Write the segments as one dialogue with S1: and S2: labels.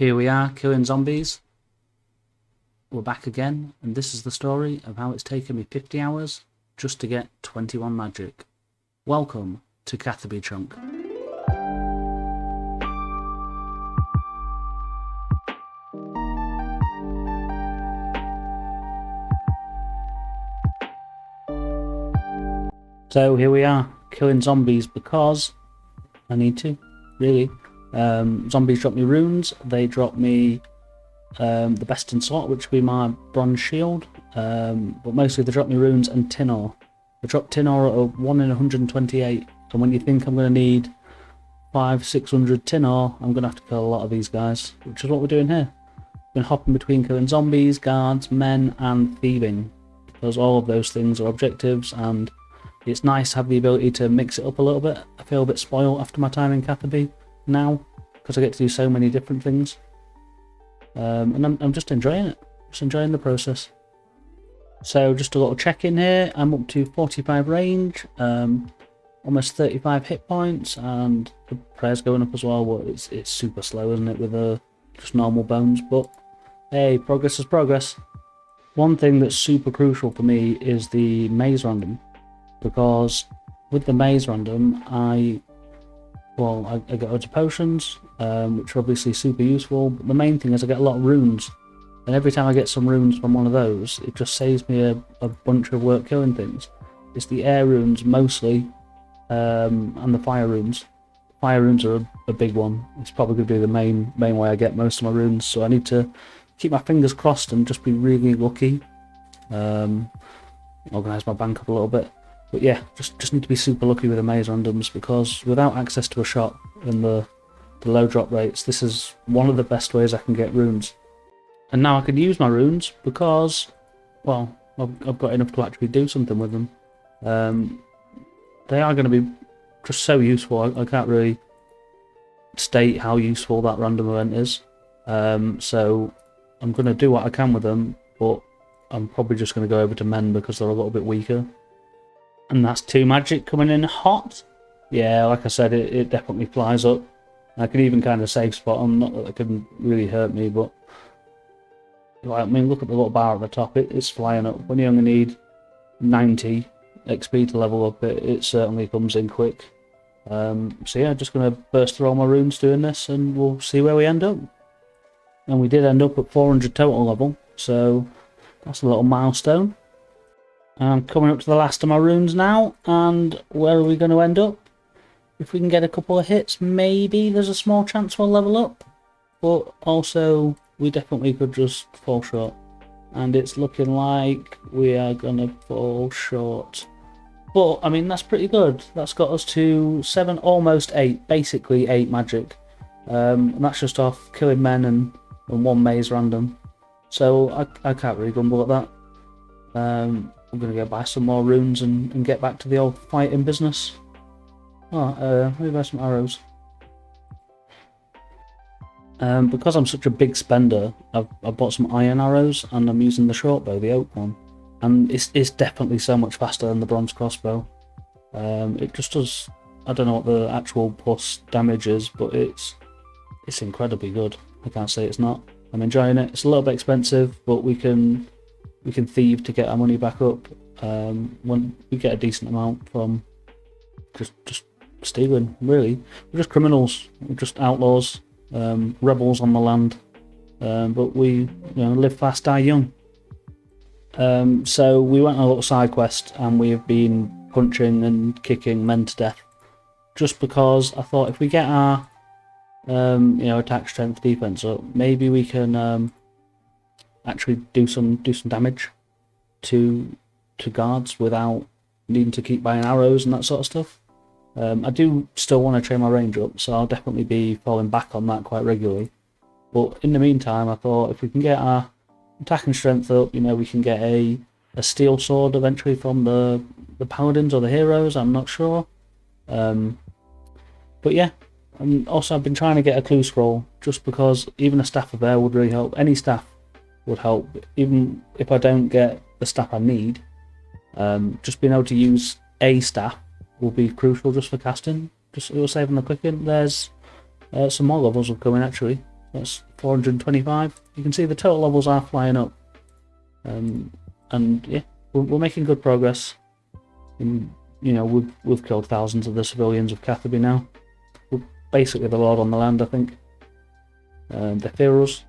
S1: Here we are, killing zombies. We're back again, and this is the story of how it's taken me 50 hours just to get 21 magic. Welcome to CatherbyChnk. So here we are, killing zombies because I need to, really. Zombies drop me runes, they drop me the best in slot, which would be my bronze shield, but mostly they drop me runes and tin ore. They drop tin ore at a 1 in 128, and when you think I'm going to need 500-600 tin ore, I'm going to have to kill a lot of these guys, which is what we're doing here. We've been hopping between killing zombies, guards, men and thieving, because all of those things are objectives, and it's nice to have the ability to mix it up a little bit. I feel a bit spoiled after my time in Catherby now, because I get to do so many different things, and I'm just enjoying it, just enjoying the process. So just a little check in here, I'm up to 45 range, almost 35 hit points, and the prayer's going up as well, but it's super slow, isn't it, with just normal bones, but hey, progress is progress. One thing that's super crucial for me is the maze random, because with the maze random I get loads of potions, which are obviously super useful, but the main thing is I get a lot of runes, and every time I get some runes from one of those, it just saves me a bunch of work killing things. It's the air runes mostly, and the fire runes. Fire runes are a big one. It's probably going to be the main way I get most of my runes, so I need to keep my fingers crossed and just be really lucky. Organise my bank up a little bit. But yeah, just need to be super lucky with the maze randoms, because without access to a shop and the low drop rates, this is one of the best ways I can get runes. And now I can use my runes because, well, I've got enough to actually do something with them. They are going to be just so useful. I can't really state how useful that random event is. So I'm going to do what I can with them, but I'm probably just going to go over to men because they're a little bit weaker. And that's 2 magic coming in hot. Yeah, like I said, it definitely flies up. I can even kind of safe spot them, not that it can really hurt me, but I mean, look at the little bar at the top, it's flying up. When you only need 90 XP to level up, it certainly comes in quick. So yeah, just going to burst through all my runes doing this, and we'll see where we end up. And we did end up at 400 total level, so that's a little milestone. I'm coming up to the last of my runes now, and where are we going to end up? If we can get a couple of hits, maybe there's a small chance we'll level up, but also we definitely could just fall short, and it's looking like we are going to fall short. But I mean, that's pretty good. That's got us to 7, almost 8, basically 8 magic, and that's just off killing men and 1 maze random, so I can't really grumble at that. I'm going to go buy some more runes and get back to the old fighting business. Let me buy some arrows. Because I'm such a big spender, I've bought some iron arrows, and I'm using the short bow, the oak one. And it's definitely so much faster than the bronze crossbow. It just does, I don't know what the actual plus damage is, but it's incredibly good. I can't say it's not. I'm enjoying it. It's a little bit expensive, but we can thieve to get our money back up when we get a decent amount from just stealing, really. We're just criminals, we're just outlaws, rebels on the land, but we live fast, die young. So we went on a little side quest, and we have been punching and kicking men to death, just because I thought if we get our attack, strength, defense up, maybe we can actually do some damage to guards without needing to keep buying arrows and that sort of stuff. I do still want to train my range up, so I'll definitely be falling back on that quite regularly. But in the meantime, I thought if we can get our attack and strength up, we can get a steel sword eventually from the paladins or the heroes, I'm not sure. But yeah, and also I've been trying to get a clue scroll, just because even a staff of air would really help. Any staff would help, even if I don't get the staff I need. Just being able to use a staff will be crucial just for casting. It will save on the clicking. There's some more levels will come in actually. That's 425. You can see the total levels are flying up. And yeah, we're making good progress. And, you know, we've killed thousands of the civilians of Catherby now. We're basically the lord on the land, I think. They fear us.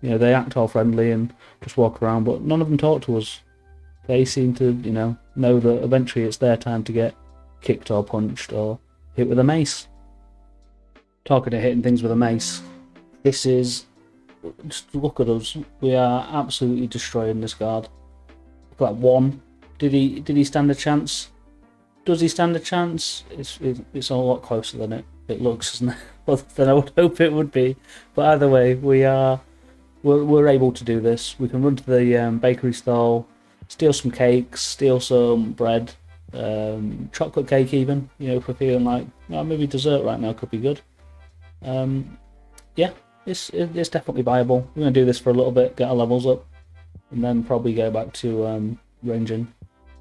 S1: You know, they act all friendly and just walk around, but none of them talk to us. They seem to, you know that eventually it's their time to get kicked or punched or hit with a mace. Talking of hitting things with a mace, this is, just look at us. We are absolutely destroying this guard. Look at that one. Did he stand a chance? Does he stand a chance? It's a lot closer than it looks, isn't it? Than I would hope it would be. But either way, we're able to do this. We can run to the bakery stall, steal some cakes, steal some bread, chocolate cake even. You know, if we're feeling like, well, maybe dessert right now could be good. Yeah, it's definitely viable. We're going to do this for a little bit, get our levels up, and then probably go back to ranging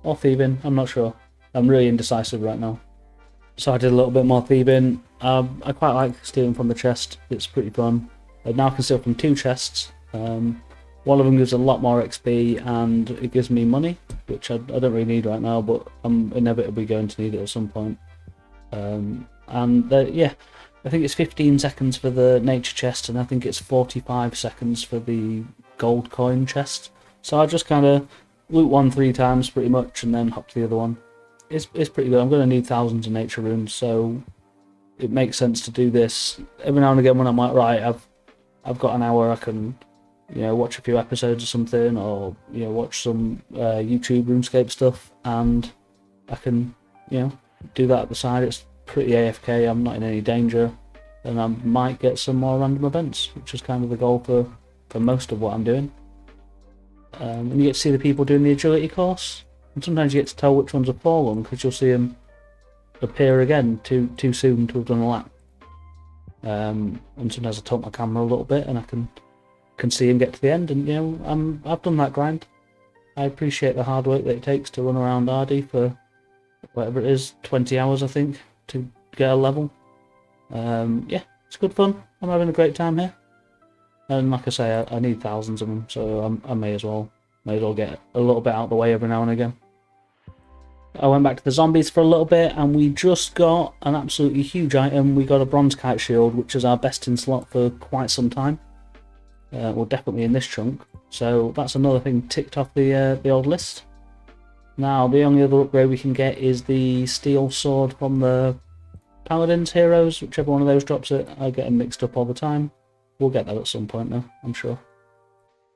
S1: or thieving. I'm not sure. I'm really indecisive right now. So I did a little bit more thieving. I quite like stealing from the chest. It's pretty fun. Now I can steal from 2 chests. One of them gives a lot more XP and it gives me money, which I don't really need right now, but I'm inevitably going to need it at some point. Yeah, I think it's 15 seconds for the nature chest, and I think it's 45 seconds for the gold coin chest. So I just kind of loot one 3 times pretty much, and then hop to the other one. It's pretty good. I'm going to need thousands of nature runes, so it makes sense to do this every now and again when I'm like, right, I've got an hour, I can, you know, watch a few episodes or something, or, you know, watch some YouTube RuneScape stuff, and I can, you know, do that at the side. It's pretty AFK, I'm not in any danger, and I might get some more random events, which is kind of the goal for most of what I'm doing. And you get to see the people doing the agility course, and sometimes you get to tell which ones have fallen, because you'll see them appear again too soon to have done a lap. And sometimes I tilt my camera a little bit and I can see him get to the end, and you know, I've done that grind. I appreciate the hard work that it takes to run around Ardy for whatever it is, 20 hours I think, to get a level. Yeah, it's good fun. I'm having a great time here, and like I say, I need thousands of them, so I may as well get a little bit out of the way every now and again. I went back to the zombies for a little bit, and we just got an absolutely huge item. We got a bronze kite shield, which is our best in slot for quite some time. Well, definitely in this chunk. So that's another thing ticked off the old list. Now, the only other upgrade we can get is the steel sword from the Paladins heroes. Whichever one of those drops it, I get them mixed up all the time. We'll get that at some point though, I'm sure.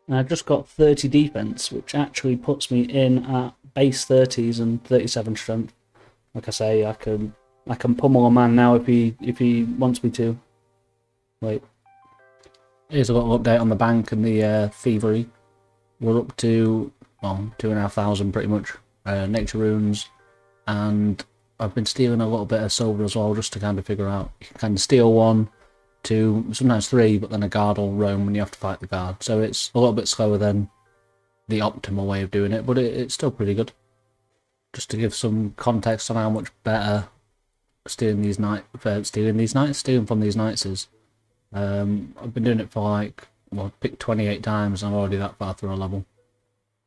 S1: And I've just got 30 defense, which actually puts me in at base 30s and 37 strength. Like I say, I can pummel a man now if he wants me to. Wait. Here's a little update on the bank and the thievery. We're up to, well, 2,500 pretty much. Nature runes, and I've been stealing a little bit of silver as well, just to kind of figure out. You can kind of steal 1, 2, sometimes 3, but then a guard will roam when you have to fight the guard. So it's a little bit slower than the optimal way of doing it, but it's still pretty good. Just to give some context on how much better stealing from these knights is. I've been doing it for like, well, picked 28 times and I'm already that far through a level.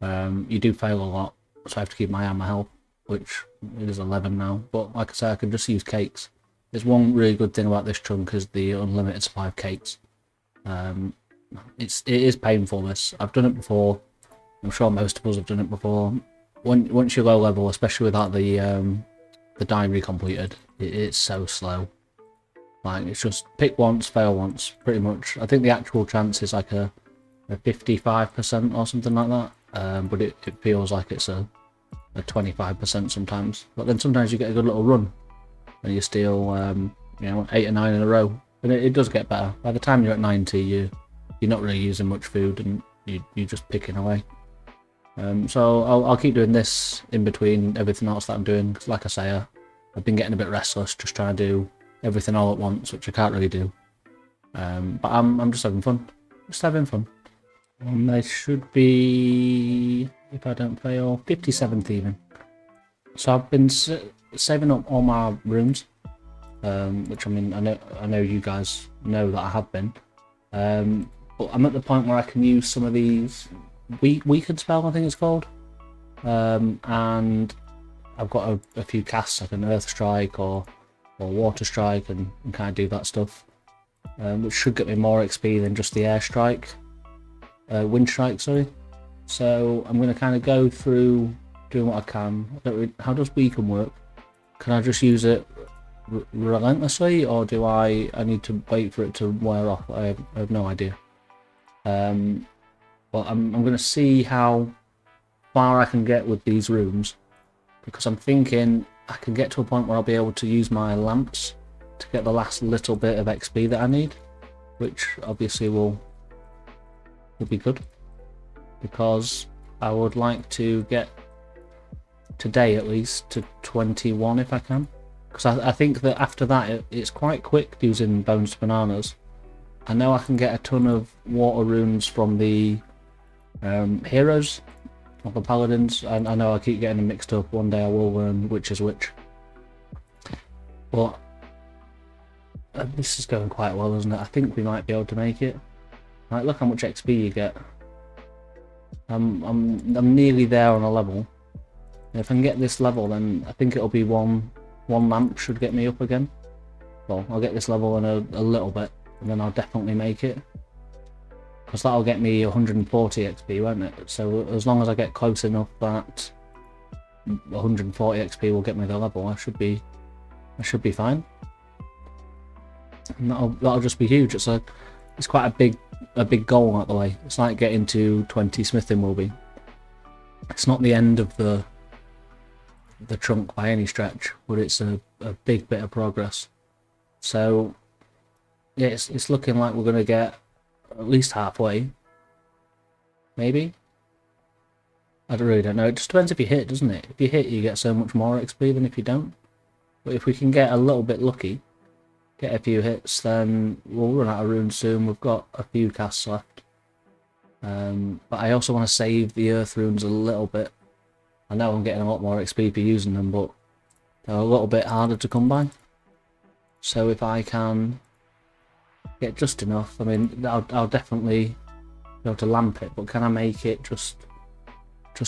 S1: You do fail a lot, so I have to keep my eye on my health, which is 11 now. But like I say, I can just use cakes. There's one really good thing about this chunk is the unlimited supply of cakes. It is painful, this. I've done it before. I'm sure most of us have done it before. Once you're low level, especially without the diary completed, it's so slow. Like, it's just pick once, fail once, pretty much. I think the actual chance is like a 55% or something like that. But it feels like it's a 25% sometimes. But then sometimes you get a good little run and you steal, 8 or 9 in a row. And it does get better. By the time you're at 90, you're not really using much food and you're just picking away. So I'll keep doing this in between everything else that I'm doing. Cause like I say, I've been getting a bit restless, just trying to do everything all at once, which I can't really do. But I'm just having fun. Just having fun. And they should be, if I don't fail, 57th even. So I've been saving up all my runes, which I mean, I know you guys know that I have been. But I'm at the point where I can use some of these weakened spell, I think it's called, and I've got a few casts like an Earth Strike or Water Strike and kind of do that stuff, which should get me more XP than just the Air Strike, Wind Strike, sorry. So I'm going to kind of go through doing what I can. How does Weaken work? Can I just use it relentlessly, or do I need to wait for it to wear off? I have no idea. But I'm going to see how far I can get with these rooms, because I'm thinking I can get to a point where I'll be able to use my lamps to get the last little bit of XP that I need, which obviously will be good, because I would like to get today at least to 21 if I can, because I think that after that it's quite quick using bones to bananas. I know I can get a ton of water runes from the heroes of the paladins, and I know I keep getting them mixed up. One day I will learn which is which. But this is going quite well, isn't it? I think we might be able to make it. Like, look how much XP you get. I'm nearly there on a level. And if I can get this level, then I think it'll be one lamp should get me up again. Well, I'll get this level in a little bit, and then I'll definitely make it, because that'll get me 140 XP, won't it? So as long as I get close enough that 140 XP will get me the level, I should be fine. And that'll just be huge. It's quite a big goal out the way. It's like getting to 20 smithing will be. It's not the end of the trunk by any stretch, but it's a big bit of progress. So yeah, it's looking like we're gonna get at least halfway, maybe. I really don't know. It just depends if you hit, doesn't it? If you hit, you get so much more XP than if you don't. But if we can get a little bit lucky, get a few hits, then we'll run out of runes soon. We've got a few casts left. But I also want to save the earth runes a little bit. I know I'm getting a lot more XP for using them, but they're a little bit harder to come by. So if I can get just enough, I mean, I'll definitely be able to lamp it, but can I make it just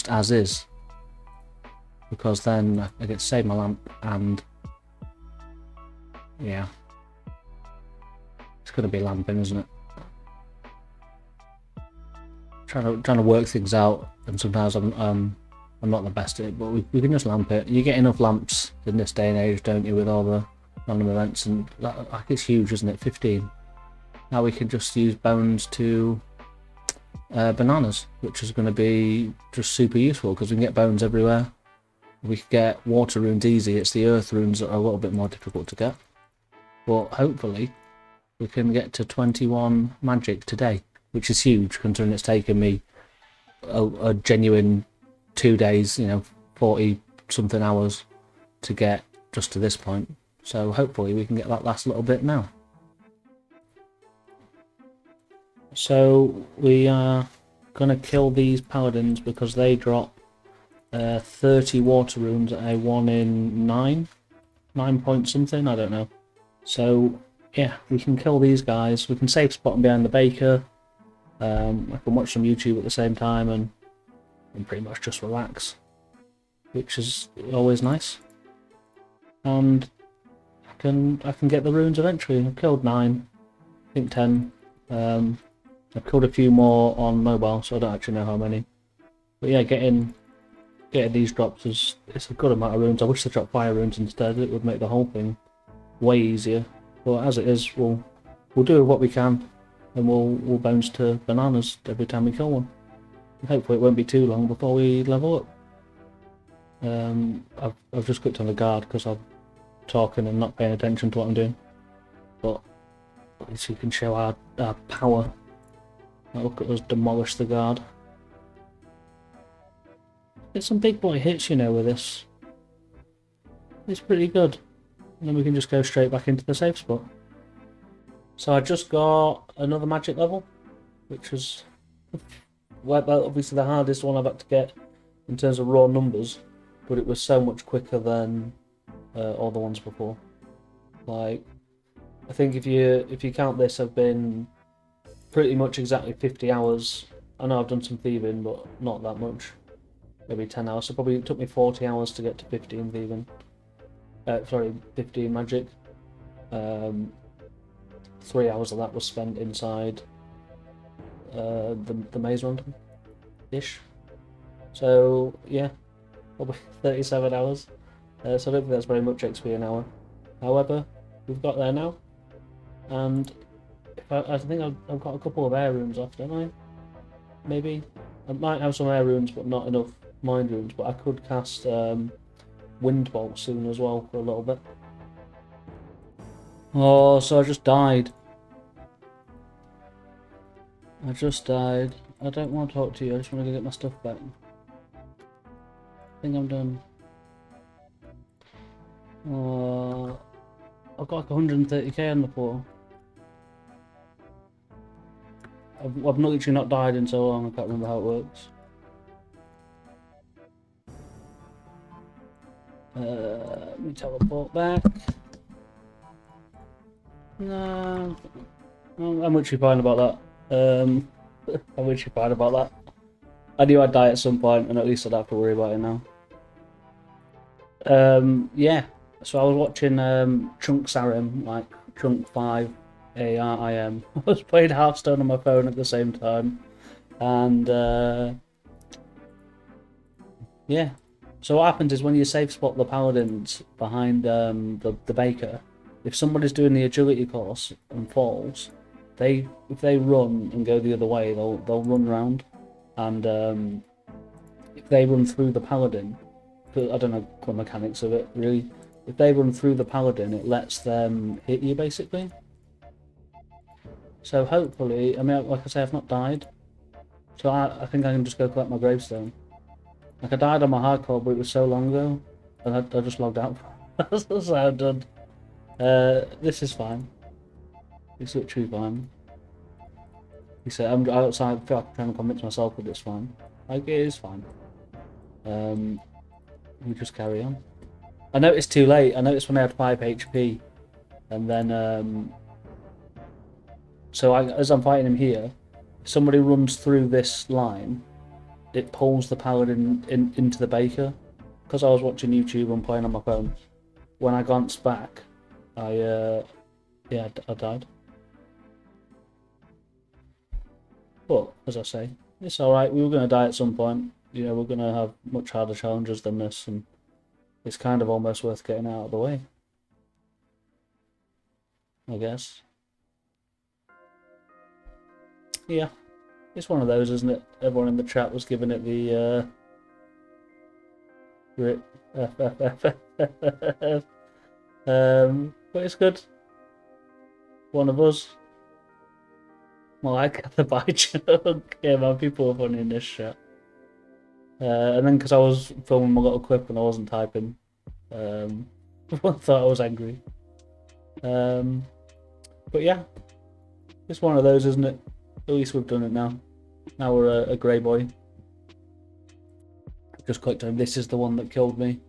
S1: as is? Because then I get to save my lamp, and yeah, it's going to be lamping, isn't it? Trying to work things out, and sometimes I'm not the best at it, but we can just lamp it. You get enough lamps in this day and age, don't you, with all the random events, and that, like, it's huge, isn't it? 15. Now we can just use bones to bananas, which is going to be just super useful, because we can get bones everywhere. We can get water runes easy. It's the earth runes that are a little bit more difficult to get, but hopefully we can get to 21 magic today, which is huge considering it's taken me a genuine 2 days, 40 something hours to get just to this point. So hopefully we can get that last little bit now. So we are gonna kill these paladins because they drop 30 water runes at a 1 in 9 point something, I don't know. So yeah, we can kill these guys. We can safe spot them behind the baker. I can watch some YouTube at the same time and pretty much just relax, which is always nice. And I can get the runes eventually. I've killed 9, I think 10. I've killed a few more on mobile, so I don't actually know how many. But yeah, getting these drops it's a good amount of runes. I wish they dropped fire runes instead. It would make the whole thing way easier. But as it is, we'll do what we can, and we'll bounce to bananas every time we kill one. And hopefully it won't be too long before we level up. I've just clicked on the guard because I'm talking and not paying attention to what I'm doing. But at least we can show our power. Now look at us demolish the guard. Get some big boy hits, with this. It's pretty good. And then we can just go straight back into the safe spot. So I just got another magic level, which was obviously the hardest one I've had to get in terms of raw numbers, but it was so much quicker than all the ones before. Like, I think if you count this, I've been pretty much exactly 50 hours. I know I've done some thieving, but not that much. Maybe 10 hours. So probably it took me 40 hours to get to 15 thieving. Sorry, 15 magic. 3 hours of that was spent inside the maze run ish. So yeah, probably 37 hours. So I don't think that's very much XP an hour. However, we've got there now, and I think I've got a couple of air runes left, don't I? Maybe I might have some air runes, but not enough mind runes. But I could cast wind bolt soon as well for a little bit. Oh, so I just died. I just died. I don't want to talk to you. I just want to go get my stuff back. I think I'm done. I've got like 130k on the floor. I've literally not died in so long, I can't remember how it works. Let me teleport back. No, I'm literally fine about that. I'm literally fine about that. I knew I'd die at some point, and at least I'd have to worry about it now. Yeah, so I was watching Chunk Sarim, like Chunk 5 ARIM. I was playing Hearthstone on my phone at the same time, and yeah. So what happens is when you safe spot the paladins behind the baker, if somebody's doing the agility course and falls, if they run and go the other way, they'll run round, and if they run through the paladin, I don't know the mechanics of it really. If they run through the paladin, it lets them hit you basically. So hopefully, I mean, like I say, I've not died, so I think I can just go collect my gravestone. Like I died on my hardcore, but it was so long ago, and I just logged out. So I'm done. This is fine. It's literally fine. He said, I'm outside. I feel like I'm trying to convince myself that it's fine. Like it is fine. We just carry on. I know it's too late. I noticed when I had 5 HP, and then so as I'm fighting him here, if somebody runs through this line, it pulls the paladin into the baker. Because I was watching YouTube and playing on my phone, when I glanced back, I died. But as I say, it's all right. We were going to die at some point. You know, we're going to have much harder challenges than this, and it's kind of almost worth getting out of the way, I guess. Yeah, it's one of those, isn't it? Everyone in the chat was giving it the rip. But it's good. One of us. Well, I CatherbyChnk. Yeah, man, people were funny in this chat. And then because I was filming my little clip and I wasn't typing, everyone thought I was angry. But yeah, it's one of those, isn't it? At least we've done it now. Now we're a grey boy. Just clicked on. This is the one that killed me.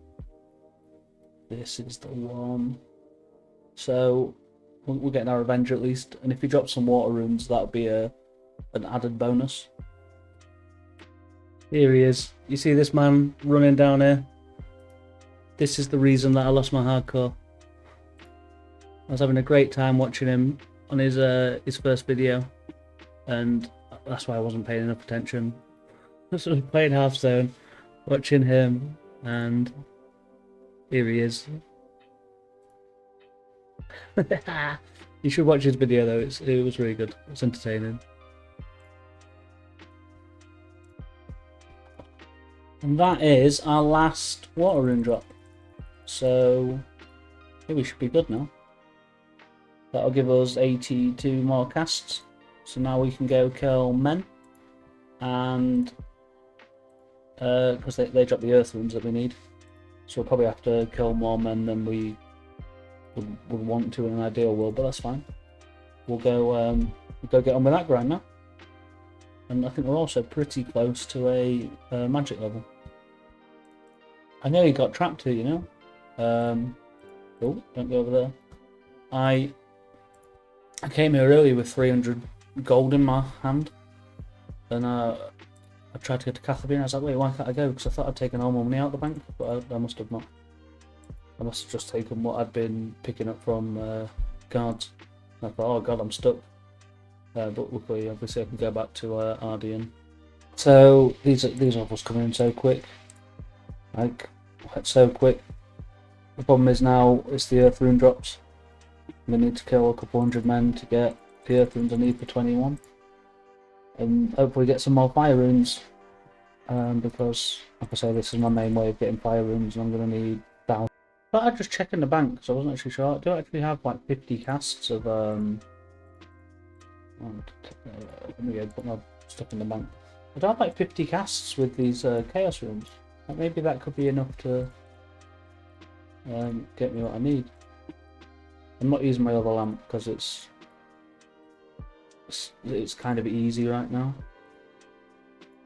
S1: This is the one. So we're getting our revenge at least. And if he drops some water runes, that'll be an added bonus. Here he is. You see this man running down here? This is the reason that I lost my hardcore. I was having a great time watching him on his first video, and that's why I wasn't paying enough attention. Just playing Hearthstone, watching him, and here he is. You should watch his video though. It was really good. It's entertaining. And that is our last water rune drop. So yeah, we should be good now. That'll give us 82 more casts. So now we can go kill men. And because they drop the earth runes that we need. So we'll probably have to kill more men than we would want to in an ideal world, but that's fine. We'll go get on with that grind now. And I think we're also pretty close to a magic level. I nearly got trapped here, you know. Oh, don't go over there. I came here earlier with 300 gold in my hand, and I tried to get to Catherby, and I was like, wait, why can't I go? Because I thought I'd taken all my money out of the bank, but I must have not. I must have just taken what I'd been picking up from guards. And I thought, oh god, I'm stuck. But luckily, obviously, I can go back to RDN. So these offers coming in so quick, like so quick. The problem is now it's the earth rune drops. We need to kill a couple hundred men to get the earth runes I need for 21, and hopefully get some more fire runes. Because, like I say, this is my main way of getting fire runes, and I'm going to need thousands. But I just check in the bank, so I wasn't actually sure. Do I actually have like 50 casts of let me go put my stuff in the bank. I do have like 50 casts with these chaos runes. Like maybe that could be enough to get me what I need. I'm not using my other lamp because it's kind of easy right now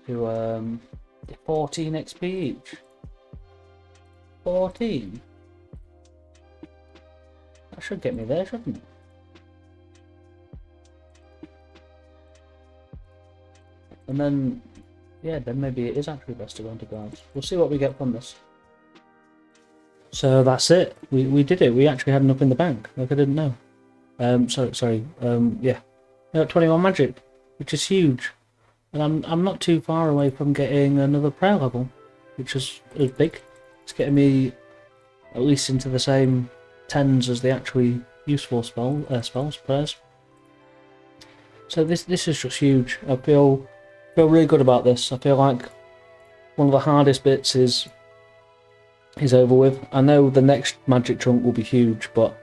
S1: to 14 XP each. 14. That should get me there, shouldn't it? And then, yeah, then maybe it is actually best to go into guards. We'll see what we get from this. So that's it. We did it. We actually had enough in the bank. Like I didn't know. Yeah. 21 magic, which is huge. And I'm not too far away from getting another prayer level, which is big. It's getting me at least into the same 10s as the actually useful spells, prayers. So this is just huge. I feel really good about this. I feel like one of the hardest bits is over with. I know the next magic chunk will be huge, but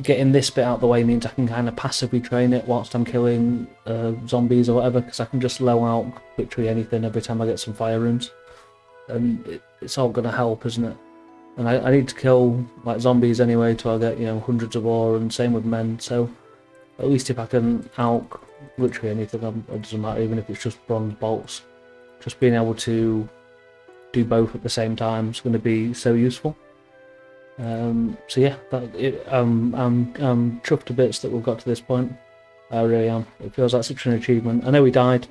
S1: getting this bit out of the way means I can kind of passively train it whilst I'm killing zombies or whatever, because I can just low out literally anything every time I get some fire runes, and it's all going to help, isn't it? And I need to kill like zombies anyway till I get, you know, hundreds of ore, and same with men. So at least if I can out literally anything, it doesn't matter, even if it's just bronze bolts. Just being able to do both at the same time is going to be so useful. So yeah, I'm chuffed to bits that we've got to this point. I really am. It feels like such an achievement. I know we died.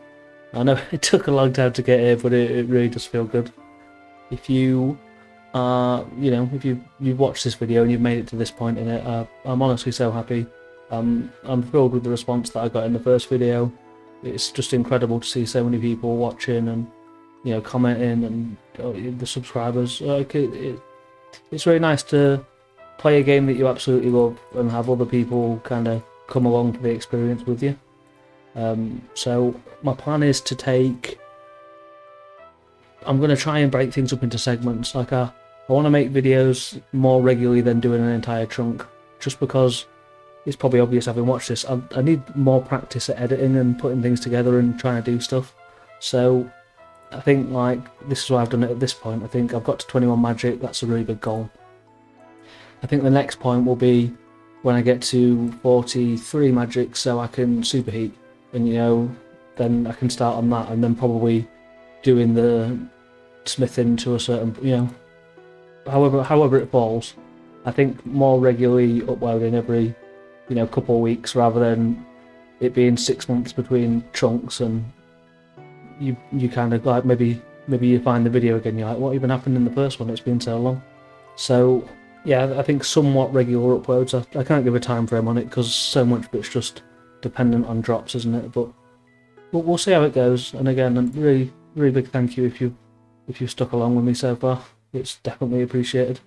S1: I know it took a long time to get here, but it really does feel good. If you if you've watched this video and you've made it to this point in it, I'm honestly so happy. I'm thrilled with the response that I got in the first video. It's just incredible to see so many people watching and, you know, commenting, and the subscribers. Like it's really nice to play a game that you absolutely love and have other people kind of come along for the experience with you. So my plan is to I'm going to try and break things up into segments. Like I want to make videos more regularly than doing an entire chunk, just because it's probably obvious having watched this. I need more practice at editing and putting things together and trying to do stuff. So I think like this is why I've done it at this point. I think I've got to 21 magic. That's a really big goal. I think the next point will be when I get to 43 magic, so I can superheat, and you know, then I can start on that, and then probably doing the smithing to a certain, you know, however it falls. I think more regularly uploading every, you know, couple of weeks, rather than it being 6 months between chunks, and you kind of like maybe you find the video again, you're like, what even happened in the first one? It's been so long. So yeah, I think somewhat regular uploads. I can't give a time frame on it because so much of it's just dependent on drops, isn't it? But we'll see how it goes. And again, a really big thank you if you've stuck along with me so far. It's definitely appreciated.